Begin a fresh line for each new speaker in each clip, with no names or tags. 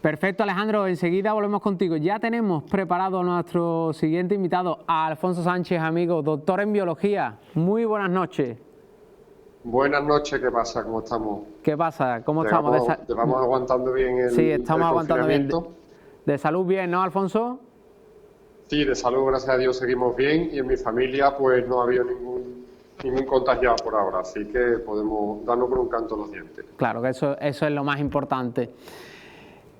Perfecto, Alejandro, enseguida volvemos contigo. Ya tenemos preparado a nuestro siguiente invitado, a Alfonso Sánchez, amigo, doctor en biología. Muy buenas noches.
Buenas noches, ¿qué pasa? ¿Cómo estamos?
¿Qué pasa? ¿Cómo estamos?
¿Llevamos aguantando bien
Sí, estamos aguantando bien.
confinamiento?
De salud bien, ¿no, Alfonso?
Sí, de salud, gracias a Dios, seguimos bien y en mi familia pues no ha habido ningún contagiado por ahora, así que podemos darnos por un canto los dientes.
Claro, que eso es lo más importante.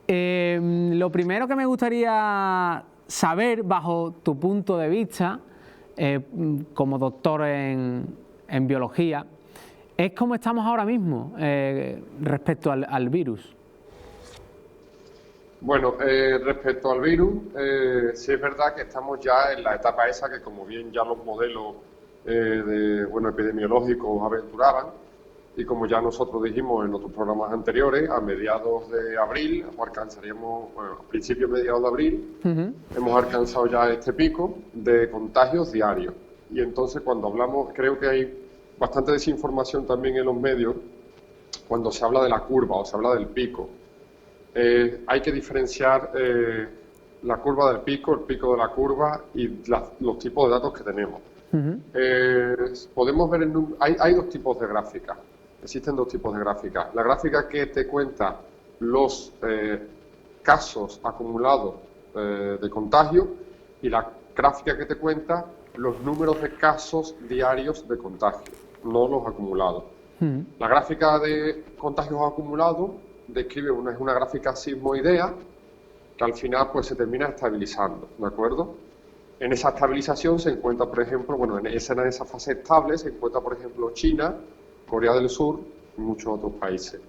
Lo primero que me gustaría saber, bajo tu punto de vista, como doctor en biología, es cómo estamos ahora mismo respecto al virus.
Bueno, respecto al virus, sí es verdad que estamos ya en la etapa esa que, como bien ya los modelos epidemiológicos aventuraban, y como ya nosotros dijimos en otros programas anteriores, a mediados de abril, alcanzaríamos, bueno, a principios mediados de abril, hemos alcanzado ya este pico de contagios diarios. Y entonces cuando hablamos, creo que hay bastante desinformación también en los medios, cuando se habla de la curva o se habla del pico. Hay que diferenciar la curva del pico, el pico de la curva y los tipos de datos que tenemos. Podemos ver, hay dos tipos de gráficas, existen dos tipos de gráficas. La gráfica que te cuenta los casos acumulados de contagio y la gráfica que te cuenta los números de casos diarios de contagio, no los acumulados. La gráfica de contagios acumulados describe es una gráfica sismoidea que al final pues se termina estabilizando, ¿de acuerdo? En esa estabilización se encuentra, por ejemplo, bueno, en esa fase estable se encuentra, por ejemplo, China, Corea del Sur y muchos otros países.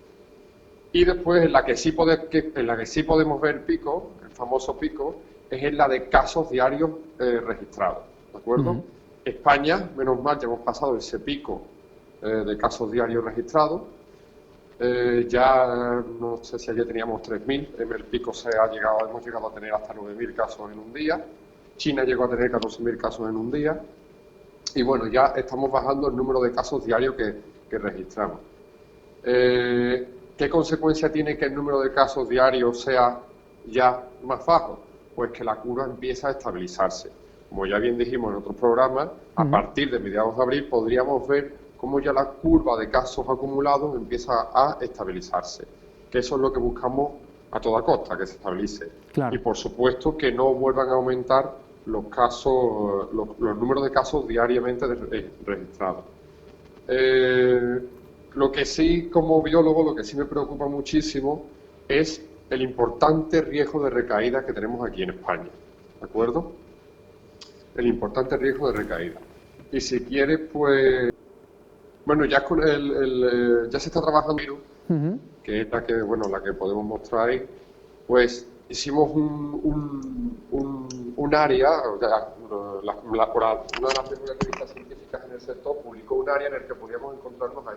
Y después en la que sí podemos ver el pico, el famoso pico, es en la de casos diarios registrados, ¿de acuerdo? España, menos mal, ya hemos pasado ese pico de casos diarios registrados. Ya no sé si ayer teníamos 3.000, el pico hemos llegado a tener hasta 9.000 casos en un día, China llegó a tener 14.000 casos en un día, y bueno, ya estamos bajando el número de casos diarios que registramos. ¿Qué consecuencia tiene que el número de casos diarios sea ya más bajo? Pues que la curva empieza a estabilizarse. Como ya bien dijimos en otros programas, a partir de mediados de abril podríamos ver cómo ya la curva de casos acumulados empieza a estabilizarse, que eso es lo que buscamos a toda costa, que se estabilice. Claro. Y por supuesto que no vuelvan a aumentar los números de casos diariamente registrados. Lo que sí, como biólogo, lo que sí me preocupa muchísimo es el importante riesgo de recaída que tenemos aquí en España, ¿de acuerdo? El importante riesgo de recaída. Y si quieres, pues... Bueno, ya ya se está trabajando, que es la que podemos mostrar ahí. Pues hicimos un área, una de las mejores revistas científicas en el sector publicó un área en el que podíamos encontrarnos a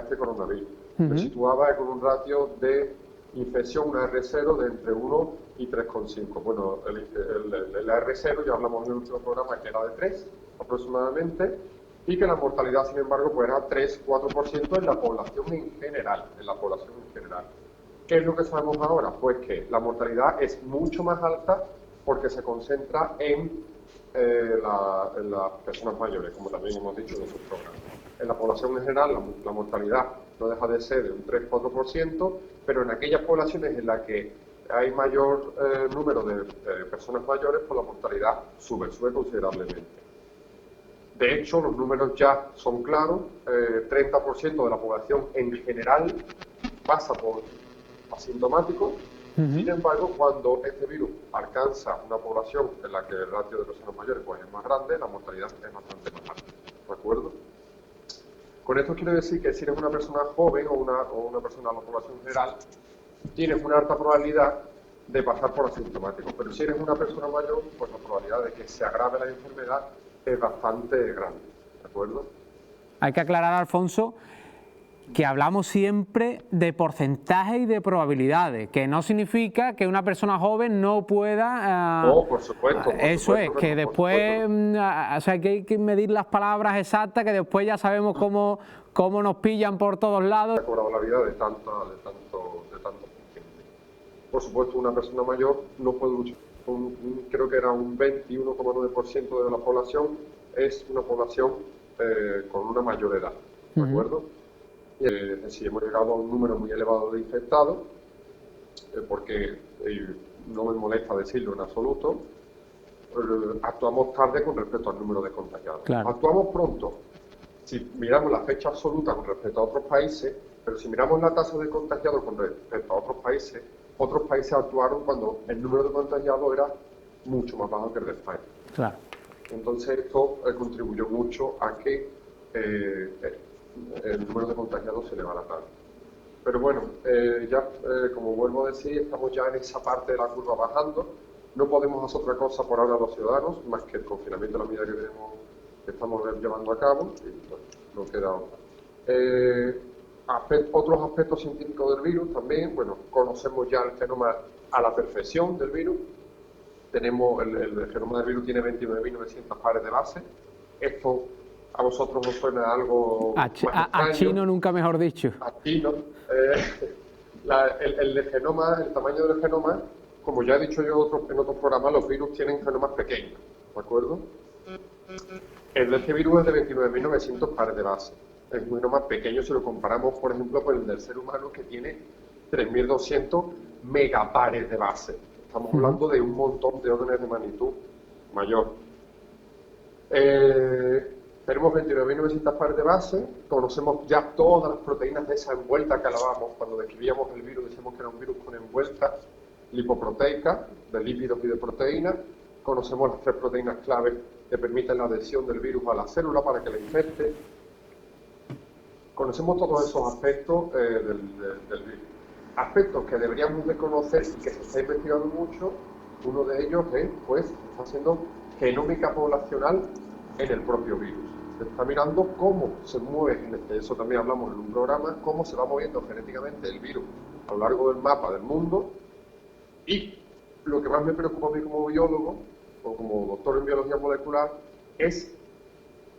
este coronavirus. Lo situaba con un ratio de infección, una R0 de entre 1 y 3,5. Bueno, el R0 ya hablamos en el último programa que era de 3 aproximadamente, y que la mortalidad, sin embargo, pues era 3-4% en la población en general, ¿Qué es lo que sabemos ahora? Pues que la mortalidad es mucho más alta porque se concentra en las personas mayores, como también hemos dicho en otros programas. En la población en general la mortalidad no deja de ser de un 3-4%, pero en aquellas poblaciones en las que hay mayor número de personas mayores, pues la mortalidad sube considerablemente. De hecho, los números ya son claros, 30% de la población en general pasa por asintomáticos. Sin embargo, cuando este virus alcanza una población en la que el ratio de personas mayores pues, es más grande, la mortalidad es bastante más alta, ¿de acuerdo? Con esto quiero decir que si eres una persona joven o una persona de la población general, tienes una alta probabilidad de pasar por asintomático, pero si eres una persona mayor, pues la probabilidad de que se agrave la enfermedad es bastante grande, ¿de acuerdo?
Hay que aclarar, Alfonso, que hablamos siempre de porcentajes y de probabilidades, que no significa que una persona joven no pueda...
No, por supuesto.
Eso es, que después, o sea, que hay que medir las palabras exactas, que después ya sabemos cómo nos pillan por todos lados.
La vida de tanto paciente. por supuesto, una persona mayor no puede luchar. Creo que era un 21,9% de la población es una población con una mayor edad, ¿de acuerdo? Es decir, hemos llegado a un número muy elevado de infectados, porque no me molesta decirlo en absoluto, actuamos tarde con respecto al número de contagiados.
Claro.
Actuamos pronto si miramos la fecha absoluta con respecto a otros países, pero si miramos la tasa de contagiados con respecto a otros países actuaron cuando el número de contagiados era mucho más bajo que el de España.
Claro.
Entonces esto contribuyó mucho a que el número de contagiados se elevara tanto. Pero bueno, como vuelvo a decir, estamos ya en esa parte de la curva bajando. No podemos hacer otra cosa por ahora los ciudadanos, más que el confinamiento de la medida que estamos llevando a cabo, y bueno, no queda otra. Otros aspectos científicos del virus también, bueno, conocemos ya el genoma a la perfección del virus. Tenemos el genoma del virus tiene 29.900 pares de base. Esto a vosotros os suena algo
a chino, nunca mejor dicho.
A chino. El tamaño del genoma, como ya he dicho yo en otros programas, los virus tienen genomas pequeños, ¿de acuerdo? El de este virus es de 29.900 pares de base. Es un genoma pequeño si lo comparamos, por ejemplo, con el del ser humano, que tiene 3.200 megapares de base. Estamos hablando de un montón de órdenes de magnitud mayor. Tenemos 29.900 pares de base, conocemos ya todas las proteínas de esa envuelta que hablábamos. Cuando describíamos el virus decíamos que era un virus con envuelta lipoproteica, de lípidos y de proteínas. Conocemos las 3 proteínas clave que permiten la adhesión del virus a la célula para que la infecte. Conocemos todos esos aspectos del virus. Aspectos que deberíamos de conocer y que se está investigando mucho. Uno de ellos es, pues, está haciendo genómica poblacional en el propio virus. Se está mirando cómo se mueve, eso también hablamos en un programa, cómo se va moviendo genéticamente el virus a lo largo del mapa del mundo. Y lo que más me preocupa a mí como biólogo, o como doctor en biología molecular, es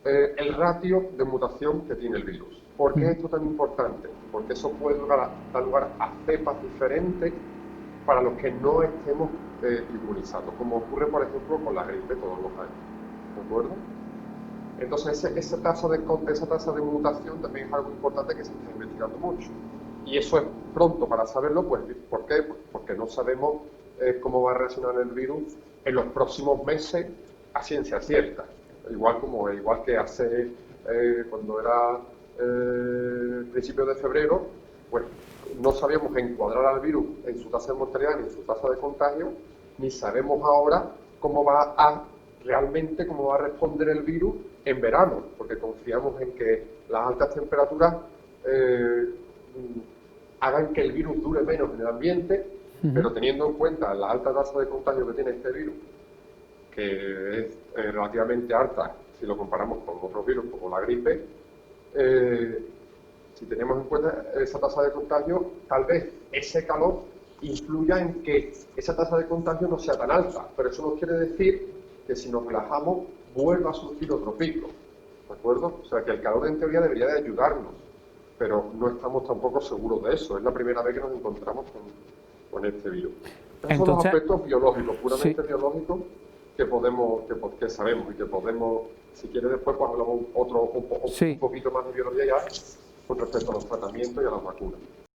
el ratio de mutación que tiene el virus. ¿Por qué esto es tan importante? Porque eso puede dar lugar a cepas diferentes para los que no estemos inmunizados, como ocurre, por ejemplo, con la gripe todos los años. ¿De acuerdo? Entonces, esa tasa de mutación también es algo importante que se está investigando mucho. Y eso es pronto para saberlo, pues, ¿por qué? Pues porque no sabemos cómo va a reaccionar el virus en los próximos meses a ciencia cierta. Igual que hace, cuando era principios de febrero, pues no sabíamos encuadrar al virus en su tasa de mortalidad ni en su tasa de contagio, ni sabemos ahora cómo va a responder el virus en verano, porque confiamos en que las altas temperaturas hagan que el virus dure menos en el ambiente, pero teniendo en cuenta la alta tasa de contagio que tiene este virus, que es relativamente alta si lo comparamos con otros virus como la gripe, si tenemos en cuenta esa tasa de contagio, tal vez ese calor influya en que esa tasa de contagio no sea tan alta, pero eso no quiere decir que si nos relajamos vuelva a surgir otro pico, ¿de acuerdo? O sea que el calor en teoría debería de ayudarnos, pero no estamos tampoco seguros de eso. Es la primera vez que nos encontramos con este virus. Esos son los aspectos biológicos, puramente biológicos, que sabemos y que podemos, si quieres después, pues hablamos un poquito más de biología ya con respecto a los tratamientos y a las vacunas.